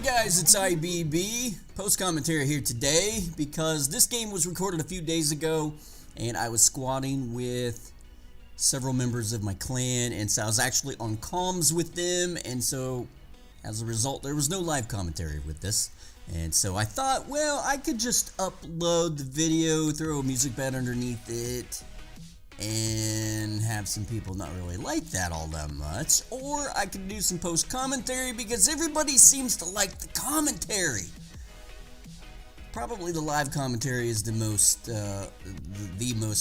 guys, it's I.B.B. Post commentary here today because this game was recorded a few days ago and I was squatting with several members of my clan, and so I was actually on comms with them, and so as a result there was no live commentary with this. And so I thought, well, I could just upload the video, throw a music bed underneath it, and have some people not really like that all that much, or I could do some post commentary because everybody seems to like the commentary. Probably the live commentary is the most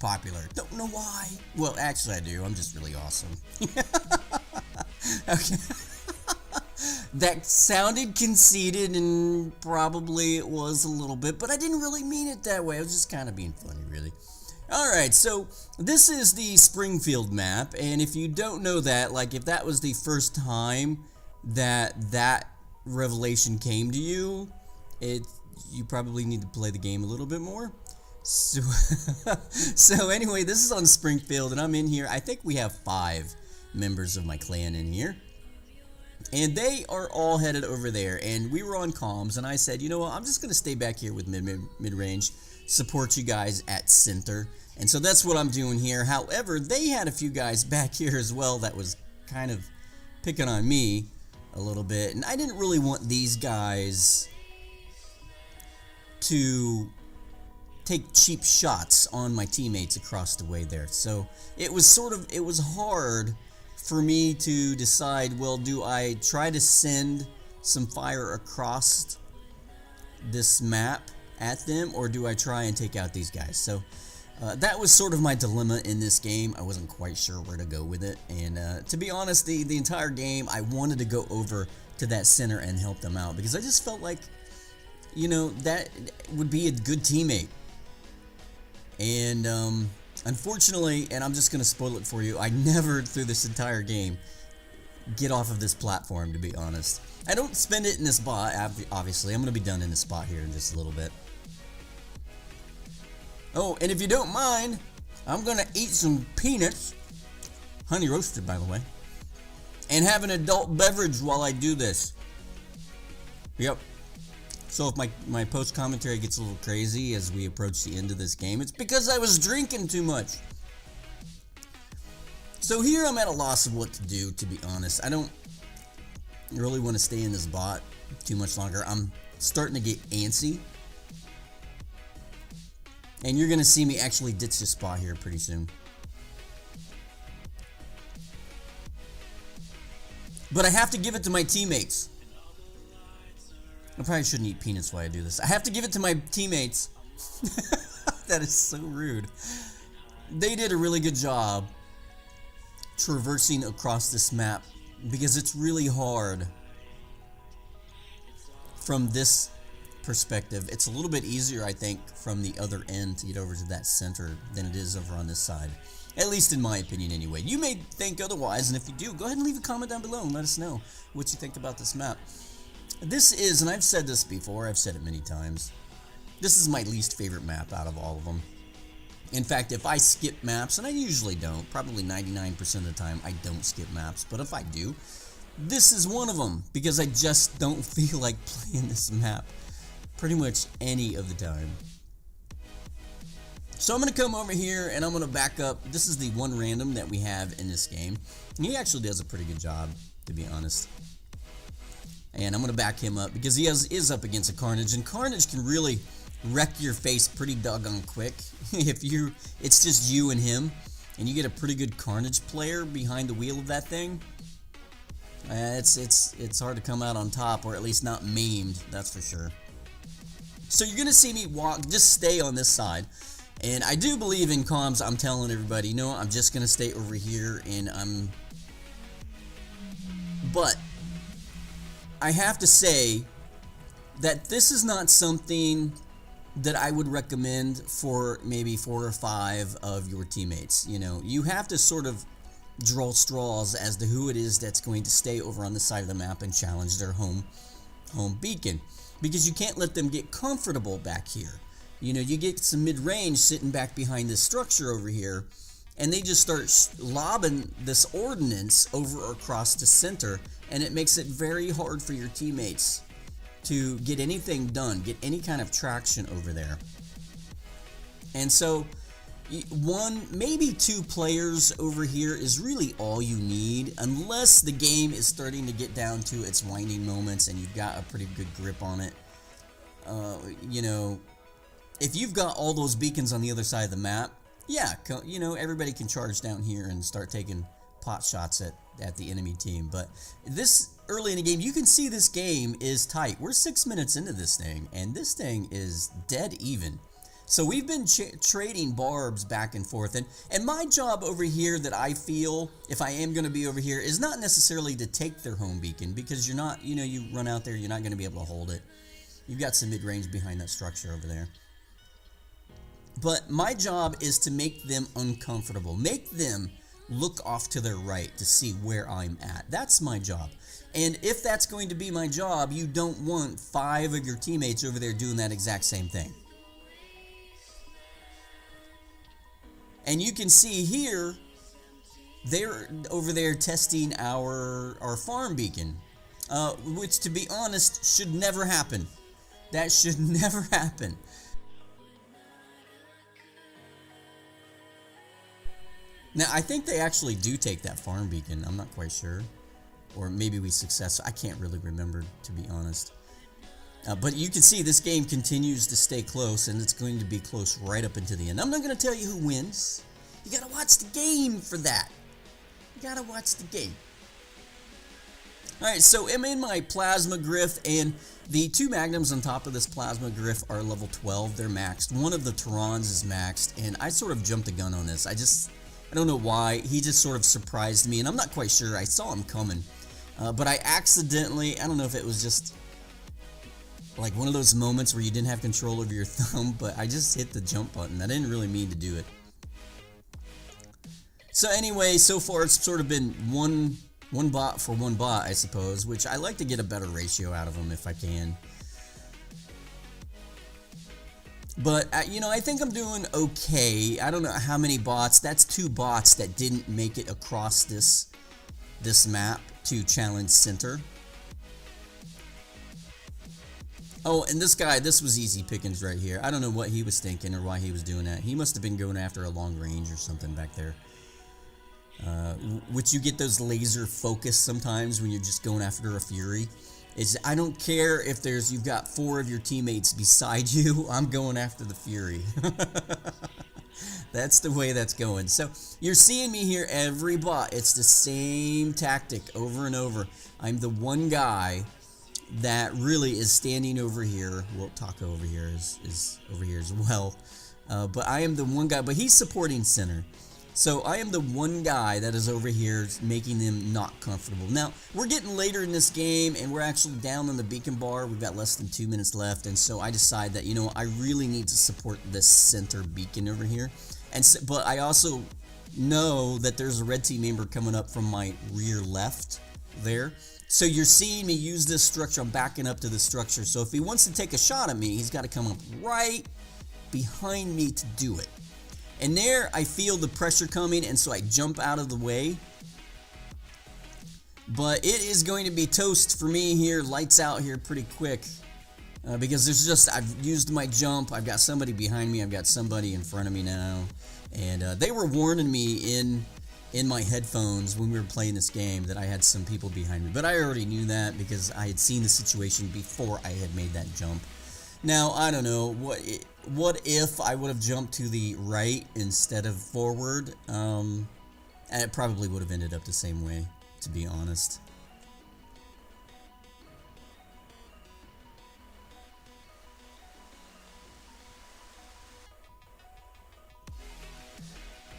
popular. Don't know why. Well, actually I do. I'm just really awesome. Okay. That sounded conceited, and probably it was a little bit, but I didn't really mean it that way. I was just kind of being funny, really. Alright, so this is the Springfield map, and if you don't know that, like if that was the first time that revelation came to you, you probably need to play the game a little bit more. So, so anyway, this is on Springfield, and I'm in here. I think we have 5 members of my clan in here. And they are all headed over there, and we were on comms, and I said, you know what, I'm just going to stay back here with mid-range, support you guys at center, and so that's what I'm doing here. However, they had a few guys back here as well that was kind of picking on me a little bit, and I didn't really want these guys to take cheap shots on my teammates across the way there. So it was hard for me to decide, well, do I try to send some fire across this map at them, or do I try and take out these guys? So that was sort of my dilemma in this game. I wasn't quite sure where to go with it, and to be honest, the entire game I wanted to go over to that center and help them out because I just felt like, you know, that would be a good teammate. And unfortunately, and I'm just going to spoil it for you, I never, through this entire game, get off of this platform, to be honest. I don't spend it in this spot, obviously. I'm going to be done in this spot here in just a little bit. Oh, and if you don't mind, I'm going to eat some peanuts, honey roasted, by the way, and have an adult beverage while I do this. Yep. So if my post commentary gets a little crazy as we approach the end of this game, it's because I was drinking too much. So here I'm at a loss of what to do, to be honest. I don't really want to stay in this bot too much longer. I'm starting to get antsy. And you're going to see me actually ditch this spot here pretty soon. But I have to give it to my teammates. I probably shouldn't eat peanuts while I do this. I have to give it to my teammates. That is so rude. They did a really good job traversing across this map because it's really hard from this perspective. It's a little bit easier, I think, from the other end to get over to that center than it is over on this side. At least in my opinion anyway. You may think otherwise, and if you do, go ahead and leave a comment down below and let us know what you think about this map. This is, and I've said this before, I've said it many times, this is my least favorite map out of all of them. In fact, if I skip maps, and I usually don't, probably 99% of the time I don't skip maps, but if I do, this is one of them, because I just don't feel like playing this map pretty much any of the time. So I'm going to come over here and I'm going to back up. This is the one random that we have in this game, and he actually does a pretty good job, to be honest. And I'm going to back him up because he is up against a Carnage, and Carnage can really wreck your face pretty doggone quick. It's just you and him, and you get a pretty good Carnage player behind the wheel of that thing. It's hard to come out on top, or at least not maimed, that's for sure. So you're going to see me walk, just stay on this side. And I do believe in comms, I'm telling everybody, you know what, I'm just going to stay over here, and But I have to say that this is not something that I would recommend for maybe 4 or 5 of your teammates. You know, you have to sort of draw straws as to who it is that's going to stay over on this side of the map and challenge their home beacon, because you can't let them get comfortable back here. You know, you get some mid-range sitting back behind this structure over here, and they just start lobbing this ordnance over across the center, and it makes it very hard for your teammates to get anything done, get any kind of traction over there. And so one, maybe two players over here is really all you need, unless the game is starting to get down to its winding moments and you've got a pretty good grip on it. You know, if you've got all those beacons on the other side of the map, yeah, you know, everybody can charge down here and start taking pot shots at the enemy team. But this early in the game, you can see this game is tight. We're 6 minutes into this thing, and this thing is dead even. So we've been trading barbs back and forth, and my job over here that I feel, if I am going to be over here, is not necessarily to take their home beacon, because you're not, you know, you run out there, you're not going to be able to hold it. You've got some mid-range behind that structure over there. But my job is to make them uncomfortable, make them look off to their right to see where I'm at. That's my job. And if that's going to be my job, you don't want 5 of your teammates over there doing that exact same thing. And you can see here, they're over there testing our farm beacon, which, to be honest, should never happen. That should never happen. Now, I think they actually do take that farm beacon. I'm not quite sure. Or maybe we success. I can't really remember, to be honest. But you can see this game continues to stay close, and it's going to be close right up into the end. I'm not going to tell you who wins. You got to watch the game for that. You got to watch the game. Alright, so I'm in my plasma griff, and the 2 magnums on top of this plasma griff are level 12. They're maxed. One of the Terrans is maxed, and I sort of jumped the gun on this. I don't know why. He just sort of surprised me, and I'm not quite sure. I saw him coming. But I accidentally, I don't know if it was just like one of those moments where you didn't have control over your thumb, but I just hit the jump button. I didn't really mean to do it. So anyway, so far it's sort of been one bot for one bot, I suppose, which I like to get a better ratio out of them if I can. But, you know, I think I'm doing okay. I don't know how many bots. That's 2 bots that didn't make it across this map to Challenge Center. Oh, and this guy, this was easy pickings right here. I don't know what he was thinking or why he was doing that. He must have been going after a long range or something back there. Which you get those laser focus sometimes when you're just going after a Fury. I don't care if you've got 4 of your teammates beside you. I'm going after the Fury. That's the way that's going. So you're seeing me here every bot. It's the same tactic over and over. I'm the one guy that really is standing over here. Well, Taco over here is over here as well. But I am the one guy. But he's supporting center. So I am the one guy that is over here making them not comfortable. Now, we're getting later in this game, and we're actually down on the beacon bar. We've got less than 2 minutes left, and so I decide that, you know, I really need to support this center beacon over here. But I also know that there's a red team member coming up from my rear left there. So you're seeing me use this structure. I'm backing up to the structure. So if he wants to take a shot at me, he's got to come up right behind me to do it. And there, I feel the pressure coming, and so I jump out of the way. But it is going to be toast for me here, lights out here pretty quick. Because I've used my jump, I've got somebody behind me, I've got somebody in front of me now. And they were warning me in my headphones when we were playing this game that I had some people behind me. But I already knew that because I had seen the situation before I had made that jump. Now, I don't know, what if I would have jumped to the right instead of forward? And it probably would have ended up the same way, to be honest.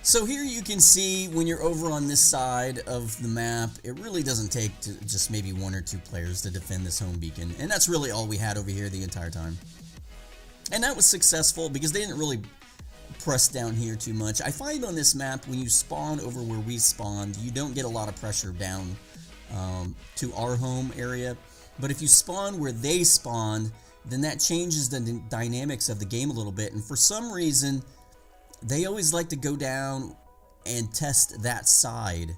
So here you can see when you're over on this side of the map, it really doesn't take just maybe 1 or 2 players to defend this home beacon. And that's really all we had over here the entire time. And that was successful because they didn't really press down here too much. I find on this map, when you spawn over where we spawned, you don't get a lot of pressure down to our home area. But if you spawn where they spawned, then that changes the dynamics of the game a little bit. And for some reason, they always like to go down and test that side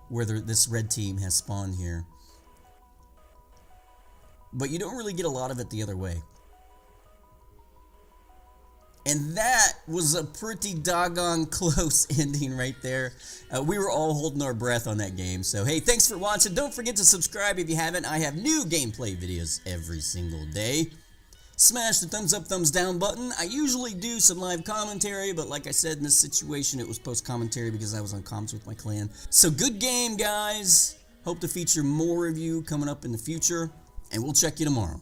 where this red team has spawned here. but you don't really get a lot of it the other way. And that was a pretty doggone close ending right there. We were all holding our breath on that game. So, hey, thanks for watching. Don't forget to subscribe if you haven't. I have new gameplay videos every single day. Smash the thumbs up, thumbs down button. I usually do some live commentary, but like I said, in this situation, it was post-commentary because I was on comms with my clan. So, good game, guys. Hope to feature more of you coming up in the future, and we'll check you tomorrow.